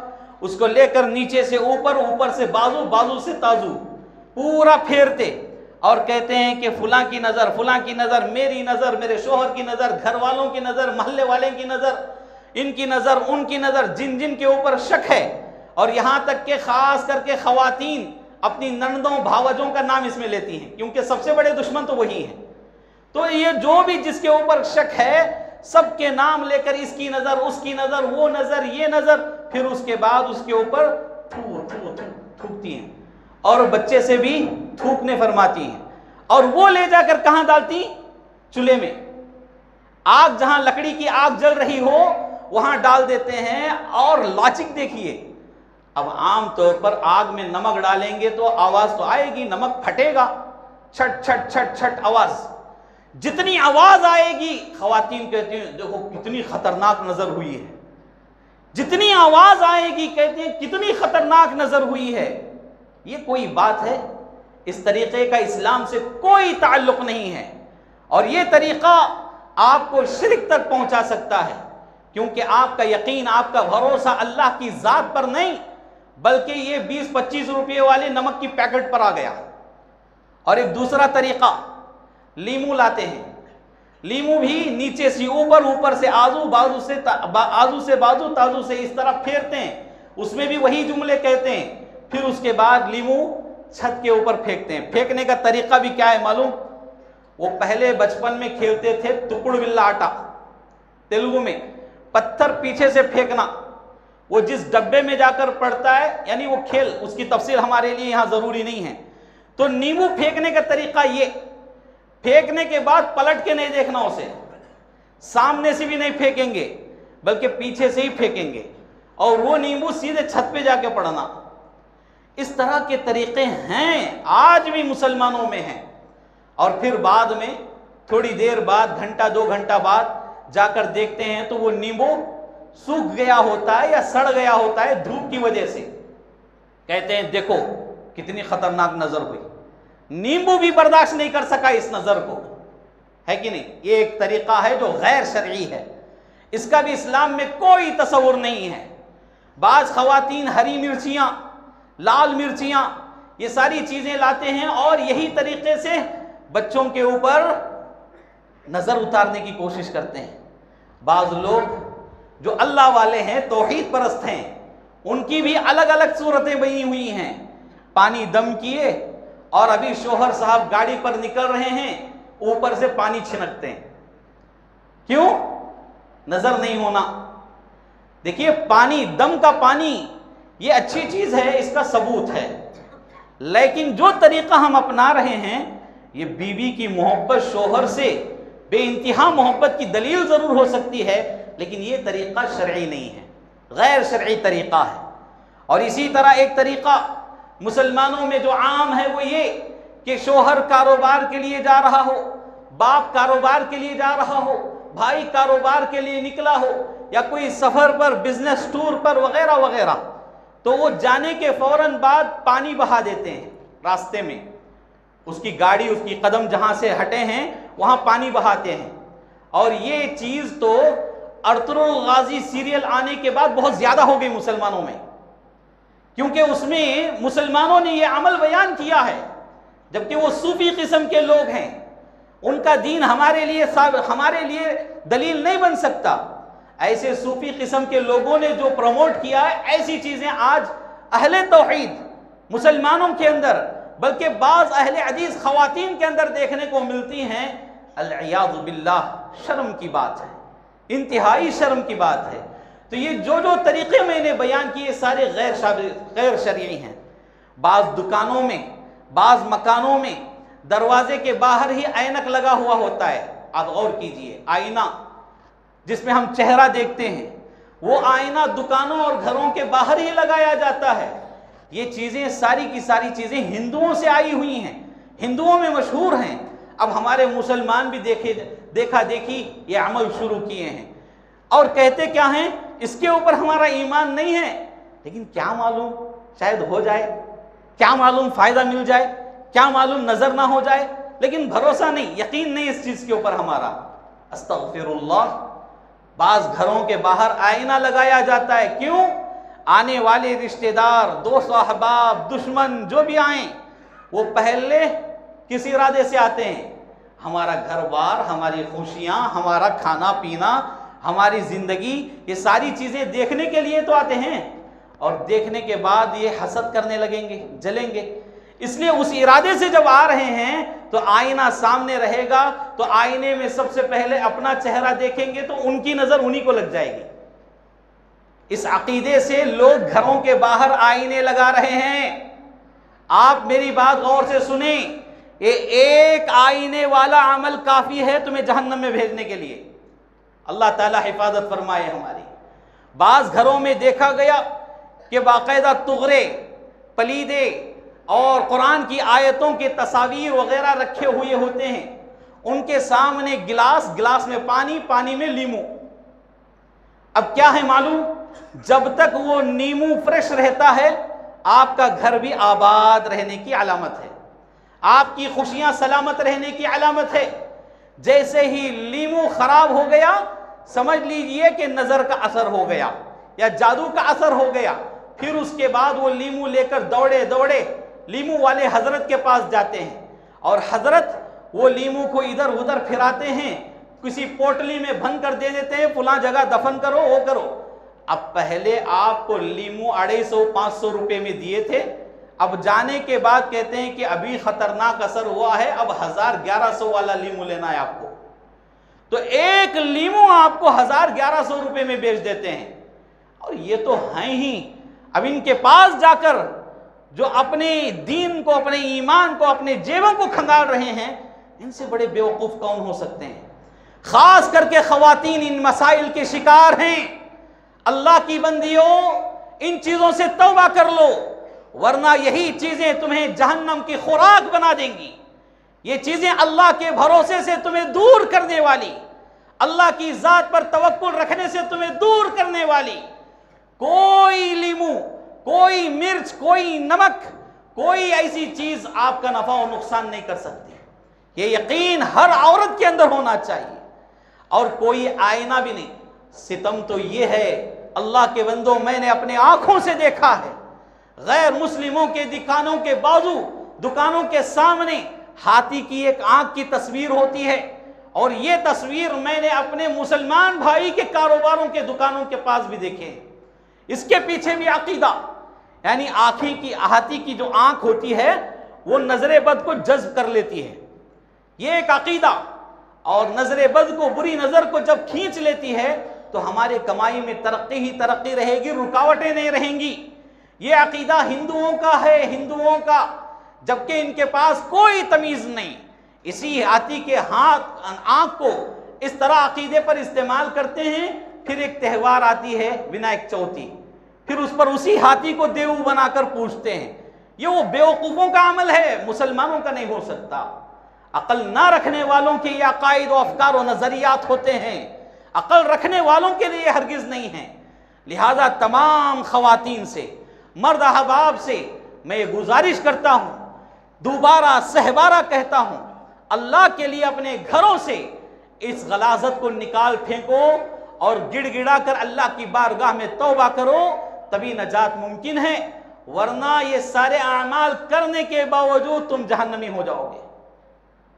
اس کو لے کر نیچے سے اوپر, اوپر سے بازو, بازو سے تازو پورا پھیرتے, اور کہتے ہیں کہ فلاں کی نظر, فلاں کی نظر, میری نظر, میرے شوہر کی نظر, گھر والوں کی نظر, محلے والے کی نظر, ان کی نظر, ان کی نظر, جن جن کے اوپر شک ہے. اور یہاں تک کہ خاص کر کے خواتین اپنی نندوں بھاوجوں کا نام اس میں لیتی ہیں, کیونکہ سب سے بڑے دشمن تو وہی ہیں. تو یہ جو بھی جس کے اوپر شک ہے سب کے نام لے کر اس کی نظر, اس کی نظر, وہ نظر, یہ نظر, پھر اس کے بعد اس کے اوپر تھوکتی ہیں, اور بچے سے بھی تھوکنے فرماتی ہیں, اور وہ لے جا کر کہاں ڈالتی؟ چولہے میں. آگ, جہاں لکڑی کی آگ جل رہی ہو وہاں ڈال دیتے ہیں. اور لاجک دیکھیے, اب عام طور پر آگ میں نمک ڈالیں گے تو آواز تو آئے گی, نمک پھٹے گا, چھٹ چھٹ چھٹ چھٹ آواز. جتنی آواز آئے گی خواتین کہتی ہیں دیکھو کتنی خطرناک نظر ہوئی ہے, جتنی آواز آئے گی کہتے ہیں کتنی خطرناک نظر ہوئی ہے. یہ کوئی بات ہے؟ اس طریقے کا اسلام سے کوئی تعلق نہیں ہے, اور یہ طریقہ آپ کو شرک تک پہنچا سکتا ہے, کیونکہ آپ کا یقین, آپ کا بھروسہ اللہ کی ذات پر نہیں بلکہ یہ 20-25 روپے والے نمک کی پیکٹ پر آ گیا. اور ایک دوسرا طریقہ, لیمو لاتے ہیں, لیمو بھی نیچے سے اوپر, اوپر سے آزو, بازو سے آزو سے بازو, تازو سے اس طرح پھیرتے ہیں, اس میں بھی وہی جملے کہتے ہیں. پھر اس کے بعد لیمو چھت کے اوپر پھینکتے ہیں. پھینکنے کا طریقہ بھی کیا ہے معلوم؟ وہ پہلے بچپن میں کھیلتے تھے ٹکڑ بلا آٹا, تیلگو میں, پتھر پیچھے سے پھینکنا, وہ جس ڈبے میں جا کر پڑتا ہے, یعنی وہ کھیل, اس کی تفصیل ہمارے لیے یہاں ضروری نہیں ہے. تو نیمبو پھینکنے کا طریقہ یہ, پھینکنے کے بعد پلٹ کے نہیں دیکھنا اسے, سامنے سے بھی نہیں پھینکیں گے بلکہ پیچھے سے ہی پھینکیں گے, اور وہ نیمبو سیدھے چھت پہ جا کے پڑنا. اس طرح کے طریقے ہیں, آج بھی مسلمانوں میں ہیں. اور پھر بعد میں تھوڑی دیر بعد, گھنٹہ 2 گھنٹہ بعد جا کر دیکھتے ہیں تو وہ نیمبو سوکھ گیا ہوتا ہے یا سڑ گیا ہوتا ہے دھوپ کی وجہ سے. کہتے ہیں دیکھو کتنی خطرناک نظر ہوئی. نیمبو بھی برداشت نہیں کر سکا اس نظر کو, ہے کہ نہیں؟ یہ ایک طریقہ ہے جو غیر شرعی ہے, اس کا بھی اسلام میں کوئی تصور نہیں ہے. بعض خواتین ہری مرچیاں, لال مرچیاں, یہ ساری چیزیں لاتے ہیں اور یہی طریقے سے بچوں کے اوپر نظر اتارنے کی کوشش کرتے ہیں. بعض لوگ جو اللہ والے ہیں, توحید پرست ہیں, ان کی بھی الگ الگ صورتیں بنی ہوئی ہیں. پانی دم کیے اور ابھی شوہر صاحب گاڑی پر نکل رہے ہیں, اوپر سے پانی چھنکتے ہیں. کیوں؟ نظر نہیں ہونا. دیکھیے پانی، دم کا پانی یہ اچھی چیز ہے، اس کا ثبوت ہے، لیکن جو طریقہ ہم اپنا رہے ہیں یہ بیوی کی محبت، شوہر سے بے انتہا محبت کی دلیل ضرور ہو سکتی ہے، لیکن یہ طریقہ شرعی نہیں ہے، غیر شرعی طریقہ ہے۔ اور اسی طرح ایک طریقہ مسلمانوں میں جو عام ہے وہ یہ کہ شوہر کاروبار کے لیے جا رہا ہو، باپ کاروبار کے لیے جا رہا ہو، بھائی کاروبار کے لیے نکلا ہو، یا کوئی سفر پر، بزنس ٹور پر وغیرہ وغیرہ، تو وہ جانے کے فوراً بعد پانی بہا دیتے ہیں راستے میں، اس کی گاڑی، اس کی قدم جہاں سے ہٹے ہیں وہاں پانی بہاتے ہیں۔ اور یہ چیز تو ارطغرل غازی سیریل آنے کے بعد بہت زیادہ ہو گئی مسلمانوں میں، کیونکہ اس میں مسلمانوں نے یہ عمل بیان کیا ہے، جبکہ وہ صوفی قسم کے لوگ ہیں، ان کا دین ہمارے لیے دلیل نہیں بن سکتا۔ ایسے صوفی قسم کے لوگوں نے جو پروموٹ کیا ہے، ایسی چیزیں آج اہل توحید مسلمانوں کے اندر، بلکہ بعض اہل حدیث خواتین کے اندر دیکھنے کو ملتی ہیں، العیاذ باللہ، شرم کی بات ہے، انتہائی شرم کی بات ہے۔ تو یہ جو طریقے میں نے بیان کیے سارے غیر شرعی ہیں۔ بعض دکانوں میں، بعض مکانوں میں دروازے کے باہر ہی اینک لگا ہوا ہوتا ہے، آپ غور کیجئے، آئینہ جس میں ہم چہرہ دیکھتے ہیں، وہ آئینہ دکانوں اور گھروں کے باہر ہی لگایا جاتا ہے۔ یہ چیزیں ساری کی ساری چیزیں ہندوؤں سے آئی ہوئی ہیں، ہندوؤں میں مشہور ہیں۔ اب ہمارے مسلمان بھی دیکھا دیکھی یہ عمل شروع کیے ہیں، اور کہتے کیا ہیں، اس کے اوپر ہمارا ایمان نہیں ہے، لیکن کیا معلوم شاید ہو جائے، کیا معلوم فائدہ مل جائے، کیا معلوم نظر نہ ہو جائے، لیکن بھروسہ نہیں، یقین نہیں اس چیز کے اوپر ہمارا۔ استغفر اللہ۔ بعض گھروں کے باہر آئینہ لگایا جاتا ہے، کیوں؟ آنے والے رشتہ دار، دوست و احباب، دشمن جو بھی آئیں، وہ پہلے کس ارادے سے آتے ہیں؟ ہمارا گھر بار، ہماری خوشیاں، ہمارا کھانا پینا، ہماری زندگی، یہ ساری چیزیں دیکھنے کے لیے تو آتے ہیں، اور دیکھنے کے بعد یہ حسد کرنے لگیں گے، جلیں گے۔ اس لیے اس ارادے سے جب آ رہے ہیں تو آئینہ سامنے رہے گا، تو آئینے میں سب سے پہلے اپنا چہرہ دیکھیں گے تو ان کی نظر انہی کو لگ جائے گی۔ اس عقیدے سے لوگ گھروں کے باہر آئینے لگا رہے ہیں۔ آپ میری بات غور سے سنیں، یہ ایک آئینے والا عمل کافی ہے تمہیں جہنم میں بھیجنے کے لیے۔ اللہ تعالی حفاظت فرمائے ہماری۔ بعض گھروں میں دیکھا گیا کہ باقاعدہ تغرے، پلیدے اور قرآن کی آیتوں کے تصاویر وغیرہ رکھے ہوئے ہوتے ہیں، ان کے سامنے گلاس میں پانی میں لیمو۔ اب کیا ہے معلوم؟ جب تک وہ نیمو فریش رہتا ہے، آپ کا گھر بھی آباد رہنے کی علامت ہے، آپ کی خوشیاں سلامت رہنے کی علامت ہے۔ جیسے ہی لیمو خراب ہو گیا، سمجھ لیجئے کہ نظر کا اثر ہو گیا یا جادو کا اثر ہو گیا۔ پھر اس کے بعد وہ لیمو لے کر دوڑے لیمو والے حضرت کے پاس جاتے ہیں، اور حضرت وہ لیمو کو ادھر ادھر پھراتے ہیں، کسی پوٹلی میں بھن کر دے دیتے ہیں، فلاں جگہ دفن کرو، وہ کرو۔ اب پہلے آپ کو لیمو 250-500 روپے میں دیے تھے، اب جانے کے بعد کہتے ہیں کہ ابھی خطرناک اثر ہوا ہے، اب 1100 والا لیمو لینا ہے آپ کو۔ تو ایک لیمو آپ کو 1100 روپے میں بیچ دیتے ہیں، اور یہ تو ہیں ہی۔ اب ان کے پاس جا کر جو اپنے دین کو، اپنے ایمان کو، اپنے جیبوں کو کھنگال رہے ہیں، ان سے بڑے بیوقوف کون ہو سکتے ہیں؟ خاص کر کے خواتین ان مسائل کے شکار ہیں۔ اللہ کی بندیوں، ان چیزوں سے توبہ کر لو، ورنہ یہی چیزیں تمہیں جہنم کی خوراک بنا دیں گی۔ یہ چیزیں اللہ کے بھروسے سے تمہیں دور کرنے والی، اللہ کی ذات پر توکل رکھنے سے تمہیں دور کرنے والی، کوئی لیمو، کوئی مرچ، کوئی نمک، کوئی ایسی چیز آپ کا نفع و نقصان نہیں کر سکتی۔ یہ یقین ہر عورت کے اندر ہونا چاہیے، اور کوئی آئینہ بھی نہیں۔ ستم تو یہ ہے، اللہ کے بندوں، میں نے اپنے آنکھوں سے دیکھا ہے، غیر مسلموں کے دکانوں کے بازو، دکانوں کے سامنے ہاتھی کی ایک آنکھ کی تصویر ہوتی ہے، اور یہ تصویر میں نے اپنے مسلمان بھائی کے کاروباروں کے دکانوں کے پاس بھی دیکھے ہیں۔ اس کے پیچھے بھی عقیدہ، یعنی ہاتھی کی جو آنکھ ہوتی ہے وہ نظر بد کو جذب کر لیتی ہے، یہ ایک عقیدہ، اور نظر بد کو، بری نظر کو جب کھینچ لیتی ہے تو ہمارے کمائی میں ترقی ہی ترقی رہے گی، رکاوٹیں نہیں رہیں گی۔ یہ عقیدہ ہندوؤں کا ہے، ہندوؤں کا، جبکہ ان کے پاس کوئی تمیز نہیں، اسی ہاتھی کے آنکھ کو اس طرح عقیدے پر استعمال کرتے ہیں۔ پھر ایک تہوار آتی ہے ونائک چوتھی، پھر اس پر اسی ہاتھی کو دیو بنا کر پوجتے ہیں۔ یہ وہ بیوقوفوں کا عمل ہے، مسلمانوں کا نہیں ہو سکتا۔ عقل نہ رکھنے والوں کے یہ عقائد و افکار و نظریات ہوتے ہیں، عقل رکھنے والوں کے لیے ہرگز نہیں ہیں۔ لہذا تمام خواتین سے، مرد احباب سے میں یہ گزارش کرتا ہوں، دوبارہ سہبارہ کہتا ہوں، اللہ کے لیے اپنے گھروں سے اس غلاظت کو نکال پھینکو اور گڑ گڑا کر اللہ کی بارگاہ میں توبہ کرو، تبھی نجات ممکن ہے، ورنہ یہ سارے اعمال کرنے کے باوجود تم جہنمی ہو جاؤ گے۔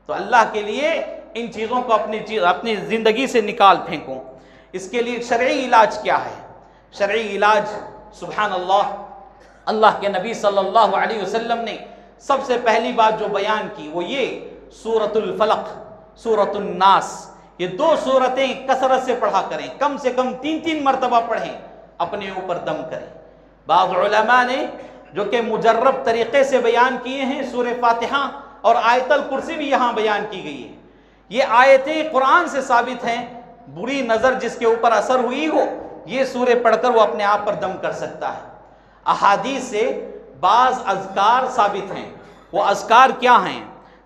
تو اللہ کے لیے ان چیزوں کو اپنی زندگی سے نکال پھینکو۔ اس کے لیے شرعی علاج کیا ہے؟ شرعی علاج سبحان اللہ، اللہ کے نبی صلی اللہ علیہ وسلم نے سب سے پہلی بات جو بیان کی وہ یہ سورۃ الفلق، سورۃ الناس، یہ دو سورتیں کثرت سے پڑھا کریں، کم سے کم 3 مرتبہ پڑھیں، اپنے اوپر دم کریں۔ بعض علماء نے جو کہ مجرب طریقے سے بیان کیے ہیں، سورہ فاتحہ اور آیت الکرسی بھی یہاں بیان کی گئی ہے۔ یہ آیتیں قرآن سے ثابت ہیں، بری نظر جس کے اوپر اثر ہوئی ہو یہ سورہ پڑھ کر وہ اپنے آپ پر دم کر سکتا ہے۔ احادیث سے بعض اذکار ثابت ہیں، وہ اذکار کیا ہیں؟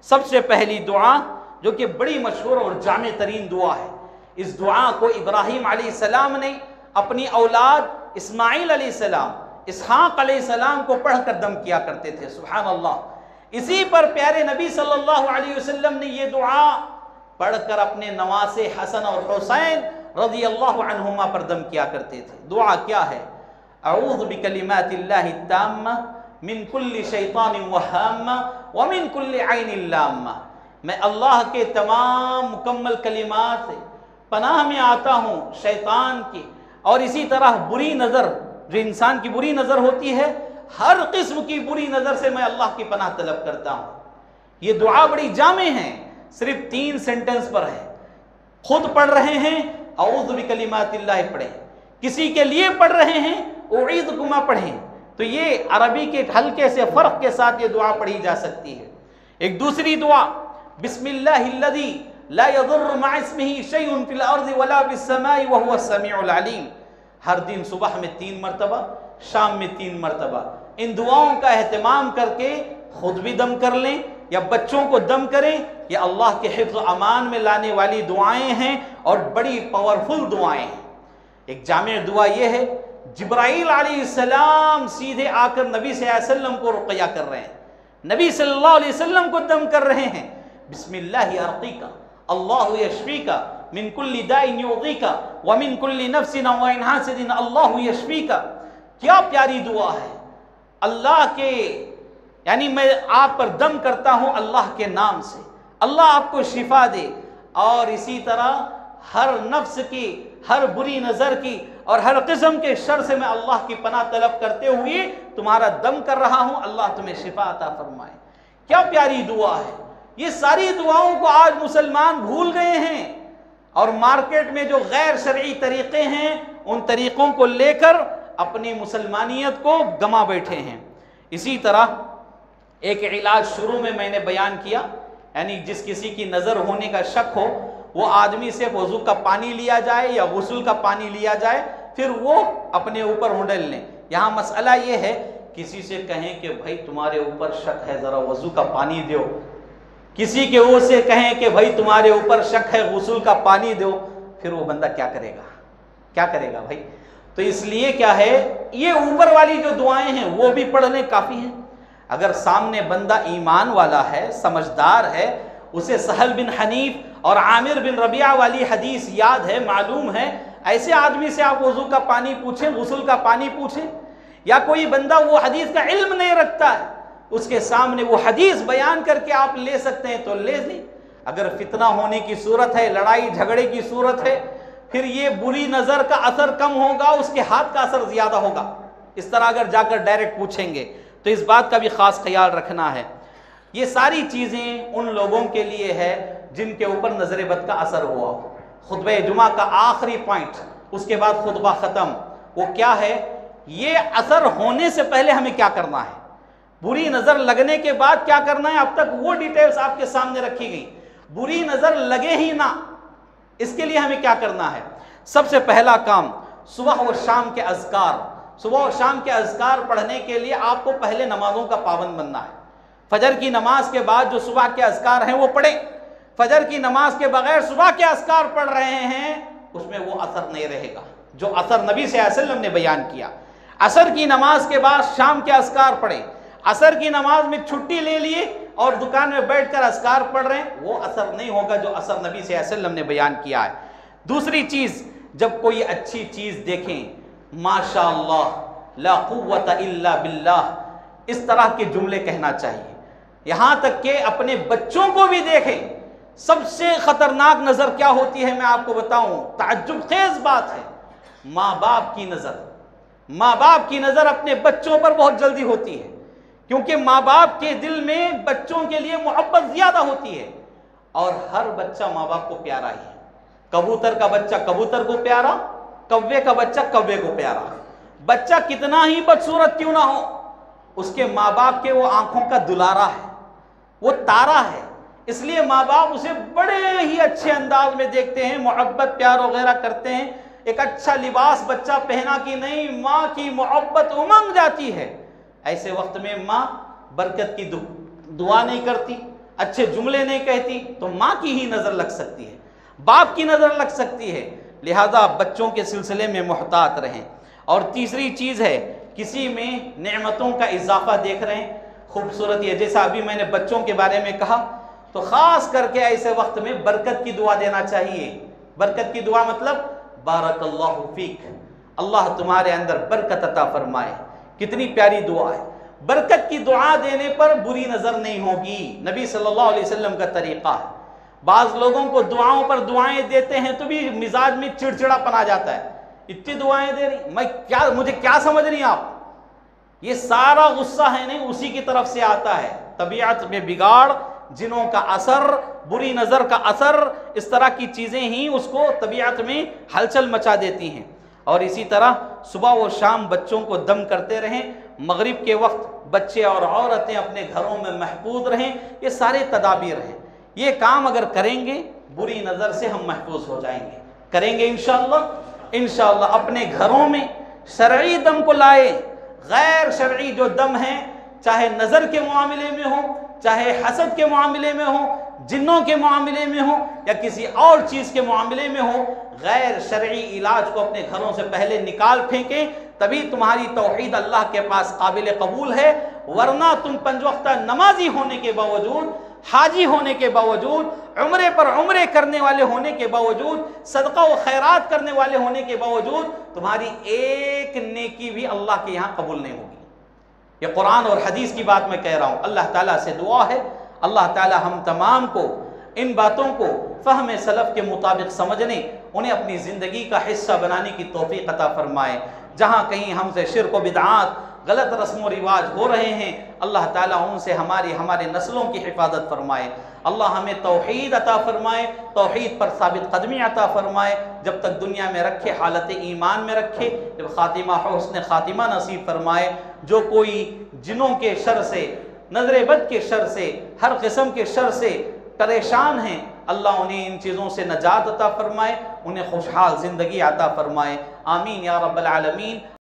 سب سے پہلی دعا جو کہ بڑی مشہور اور جامع ترین دعا ہے، اس دعا کو ابراہیم علیہ السلام نے اپنی اولاد اسماعیل علیہ السلام، اسحاق علیہ السلام کو پڑھ کر دم کیا کرتے تھے، سبحان اللہ۔ اسی پر پیارے نبی صلی اللہ علیہ وسلم نے یہ دعا پڑھ کر اپنے نواسے حسن اور حسین رضی اللہ عنہما پر دم کیا کرتے تھے۔ دعا کیا ہے؟ اعوذ بکلمات اللہ التامہ من کل شیطان وہامہ ومن کل عین لامہ، میں اللہ کے تمام مکمل کلمات سے پناہ میں آتا ہوں شیطان کی، اور اسی طرح بری نظر، جو انسان کی بری نظر ہوتی ہے، ہر قسم کی بری نظر سے میں اللہ کی پناہ طلب کرتا ہوں۔ یہ دعا بڑی جامع ہے، صرف 3 سینٹنس پر ہے۔ خود پڑھ رہے ہیں اعوذ بکلمات اللہ پڑھیں، کسی کے لیے پڑھ رہے ہیں اعیذکما پڑھیں، تو یہ عربی کے ہلکے سے فرق کے ساتھ یہ دعا پڑھی جا سکتی ہے۔ ایک دوسری دعا بسم اللہ الذی لا یضر مع اسمہ شیء فی الارض ولا فی السماء وهو السمیع العلیم، ہر دن صبح میں 3 مرتبہ، شام میں 3 مرتبہ ان دعاؤں کا اہتمام کر کے خود بھی دم کر لیں یا بچوں کو دم کریں، یہ اللہ کے حفظ و امان میں لانے والی دعائیں ہیں اور بڑی پاورفل دعائیں ہیں۔ ایک جامع دعا یہ ہے، جبرائیل علیہ السلام سیدھے آ کر نبی صلی اللہ علیہ وسلم کو رقیہ کر رہے ہیں، نبی صلی اللہ علیہ وسلم کو دم کر رہے ہیں۔ بسم اللہ ارقیک اللہ یشفیک من کل داء یعطیک ومن کل نفس وعین حاسد اللہ یشفیک۔ کیا پیاری دعا ہے، اللہ کے یعنی میں آپ پر دم کرتا ہوں اللہ کے نام سے، اللہ آپ کو شفا دے، اور اسی طرح ہر نفس کی، ہر بری نظر کی اور ہر قسم کے شر سے میں اللہ کی پناہ طلب کرتے ہوئے تمہارا دم کر رہا ہوں، اللہ تمہیں شفا عطا فرمائے۔ کیا پیاری دعا ہے۔ یہ ساری دعاؤں کو آج مسلمان بھول گئے ہیں، اور مارکیٹ میں جو غیر شرعی طریقے ہیں ان طریقوں کو لے کر اپنی مسلمانیت کو گما بیٹھے ہیں۔ اسی طرح ایک علاج شروع میں نے بیان کیا، یعنی جس کسی کی نظر ہونے کا شک ہو وہ آدمی سے وضو کا پانی لیا جائے یا غسل کا پانی لیا جائے، پھر وہ اپنے اوپر ہنڈل لیں۔ یہاں مسئلہ یہ ہے، کسی سے کہیں کہ بھائی تمہارے اوپر شک ہے ذرا وضو کا پانی دو، کسی کے او سے کہیں کہ بھائی تمہارے اوپر شک ہے غسل کا پانی دو، پھر وہ بندہ کیا کرے گا؟ کیا کرے گا بھائی؟ تو اس لیے کیا ہے، یہ اوپر والی جو دعائیں ہیں وہ بھی پڑھنے کافی ہیں۔ اگر سامنے بندہ ایمان والا ہے، سمجھدار ہے، اسے سہل بن حنیف اور عامر بن ربیعہ والی حدیث یاد ہے، معلوم ہے، ایسے آدمی سے آپ وضو کا پانی پوچھیں، غسل کا پانی پوچھیں۔ یا کوئی بندہ وہ حدیث کا علم نہیں رکھتا ہے، اس کے سامنے وہ حدیث بیان کر کے آپ لے سکتے ہیں تو لے لیں۔ اگر فتنہ ہونے کی صورت ہے، لڑائی جھگڑے کی صورت ہے، پھر یہ بری نظر کا اثر کم ہوگا، اس کے ہاتھ کا اثر زیادہ ہوگا۔ اس طرح اگر جا کر ڈائریکٹ پوچھیں گے تو اس بات کا بھی خاص خیال رکھنا ہے۔ یہ ساری چیزیں ان لوگوں کے لیے ہے جن کے اوپر نظر بد کا اثر ہوا ہو۔ خطبہ جمعہ کا آخری پوائنٹ اس کے بعد خطبہ ختم. وہ کیا ہے؟ یہ اثر ہونے سے پہلے ہمیں کیا کرنا ہے، بری نظر لگنے کے بعد کیا کرنا ہے، اب تک وہ ڈیٹیلز آپ کے سامنے رکھی گئی. بری نظر لگے ہی نہ، اس کے لیے ہمیں کیا کرنا ہے؟ سب سے پہلا کام صبح و شام کے اذکار. صبح و شام کے اذکار پڑھنے کے لیے آپ کو پہلے نمازوں کا پابند بننا ہے. فجر کی نماز کے بعد جو صبح کے اذکار ہیں وہ پڑھیں. فجر کی نماز کے بغیر صبح کے اذکار پڑھ رہے ہیں، اس میں وہ اثر نہیں رہے گا جو اثر نبی صلی اللہ علیہ وسلم نے بیان کیا. عصر کی نماز کے بعد شام کے اذکار پڑھیں. عصر کی نماز میں چھٹی لے لیے اور دکان میں بیٹھ کر اذکار پڑھ رہے ہیں، وہ اثر نہیں ہوگا جو اثر نبی صلی اللہ علیہ وسلم نے بیان کیا ہے. دوسری چیز، جب کوئی اچھی چیز دیکھیں، ماشاءاللہ لا قوت الا باللہ، اس طرح کے جملے کہنا چاہیے. یہاں تک کہ اپنے بچوں کو بھی دیکھیں. سب سے خطرناک نظر کیا ہوتی ہے میں آپ کو بتاؤں، تعجب خیز بات ہے، ماں باپ کی نظر. ماں باپ کی نظر اپنے بچوں پر بہت جلدی ہوتی ہے، کیونکہ ماں باپ کے دل میں بچوں کے لیے محبت زیادہ ہوتی ہے، اور ہر بچہ ماں باپ کو پیارا ہی ہے. کبوتر کا بچہ کبوتر کو پیارا، کوے کا بچہ کوے کو پیارا. بچہ کتنا ہی بدصورت کیوں نہ ہو، اس کے ماں باپ کے وہ آنکھوں کا دلارا ہے، وہ تارا ہے. اس لیے ماں باپ اسے بڑے ہی اچھے انداز میں دیکھتے ہیں، محبت پیار وغیرہ کرتے ہیں. ایک اچھا لباس بچہ پہنا کہ نہیں، ماں کی محبت امنگ جاتی ہے. ایسے وقت میں ماں برکت کی دعا نہیں کرتی، اچھے جملے نہیں کہتی، تو ماں کی ہی نظر لگ سکتی ہے، باپ کی نظر لگ سکتی ہے. لہذا بچوں کے سلسلے میں محتاط رہیں. اور تیسری چیز ہے، کسی میں نعمتوں کا اضافہ دیکھ رہے ہیں، خوبصورت ہے، جیسا ابھی میں نے بچوں کے بارے میں کہا، تو خاص کر کے ایسے وقت میں برکت کی دعا دینا چاہیے. برکت کی دعا مطلب بارک اللہ فیک، اللہ تمہارے اندر برکت عطا فرمائے. کتنی پیاری دعا ہے. برکت کی دعا دینے پر بری نظر نہیں ہوگی، نبی صلی اللہ علیہ وسلم کا طریقہ ہے. بعض لوگوں کو دعاؤں پر دعائیں دیتے ہیں تو بھی مزاج میں چڑچڑا پن آ جاتا ہے، اتنی دعائیں دے رہی، مجھے کیا سمجھ رہی ہیں آپ؟ یہ سارا غصہ ہے نہیں، اسی کی طرف سے آتا ہے. طبیعت میں بگاڑ، جنوں کا اثر، بری نظر کا اثر، اس طرح کی چیزیں ہی اس کو طبیعت میں ہلچل مچا دیتی ہیں. اور اسی طرح صبح و شام بچوں کو دم کرتے رہیں. مغرب کے وقت بچے اور عورتیں اپنے گھروں میں محفوظ رہیں. یہ سارے تدابیر ہیں. یہ کام اگر کریں گے بری نظر سے ہم محفوظ ہو جائیں گے. کریں گے انشاءاللہ. انشاءاللہ اپنے گھروں میں شرعی دم کو لائے. غیر شرعی جو دم ہیں، چاہے نظر کے معاملے میں ہو، چاہے حسد کے معاملے میں ہو، جنوں کے معاملے میں ہو، یا کسی اور چیز کے معاملے میں ہو، غیر شرعی علاج کو اپنے گھروں سے پہلے نکال پھینکیں. تبھی تمہاری توحید اللہ کے پاس قابل قبول ہے. ورنہ تم پنج وقتہ نمازی ہونے کے باوجود، حاجی ہونے کے باوجود، عمرے پر عمرے کرنے والے ہونے کے باوجود، صدقہ و خیرات کرنے والے ہونے کے باوجود، تمہاری ایک نیکی بھی اللہ کے یہاں قبول نہیں ہوگی. یہ قرآن اور حدیث کی بات میں کہہ رہا ہوں. اللہ تعالیٰ سے دعا ہے، اللہ تعالیٰ ہم تمام کو ان باتوں کو فہم سلف کے مطابق سمجھنے، انہیں اپنی زندگی کا حصہ بنانے کی توفیق عطا فرمائے. جہاں کہیں ہم سے شرک و بدعات، غلط رسم و رواج ہو رہے ہیں، اللہ تعالیٰ ان سے ہمارے نسلوں کی حفاظت فرمائے. اللہ ہمیں توحید عطا فرمائے، توحید پر ثابت قدمی عطا فرمائے. جب تک دنیا میں رکھے حالت ایمان میں رکھے، جب خاتمہ حسن خاتمہ نصیب فرمائے. جو کوئی جنوں کے شر سے، نظر بد کے شر سے، ہر قسم کے شر سے پریشان ہیں، اللہ انہیں ان چیزوں سے نجات عطا فرمائے، انہیں خوشحال زندگی عطا فرمائے. آمین یا رب العالمین.